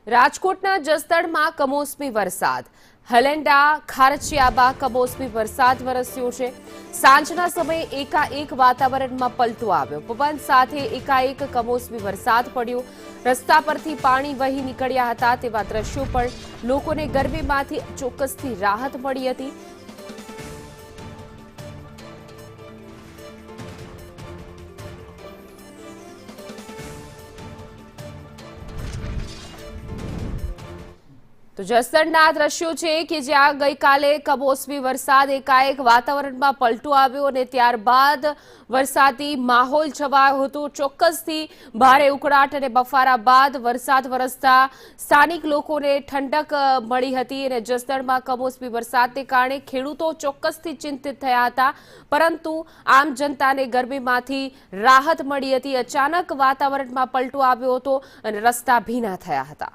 રાજકોટના જસદણમાં કમોસમી વરસાદ, હલેન્ડા ખારચિયાબા કમોસમી વરસાદ વરસ્યો છે। સાંજના સમયે એકાએક વાતાવરણમાં પલટો આવ્યો, પવન સાથે એકાએક કમોસમી વરસાદ પડ્યો। રસ્તા પરથી પાણી વહી નીકળ્યા હતા તેવા દ્રશ્યો પણ લોકોને ગરમીમાંથી ચોક્કસથી રાહત મળી હતી। તો જસદણના આ દ્રશ્યો છે કે જ્યાં ગઈકાલે કમોસમી વરસાદ એકાએક વાતાવરણમાં પલટો આવ્યો અને ત્યારબાદ વરસાદી માહોલ છવાયો હતો। ચોક્કસથી ભારે ઉકળાટ અને બફારા બાદ વરસાદ વરસતા સ્થાનિક લોકોને ઠંડક મળી હતી અને જસદણમાં કમોસમી વરસાદને કારણે ખેડૂતો ચોક્કસથી ચિંતિત થયા હતા, પરંતુ આમ જનતાને ગરમીમાંથી રાહત મળી હતી। અચાનક વાતાવરણમાં પલટો આવ્યો હતો અને રસ્તા ભીના થયા હતા।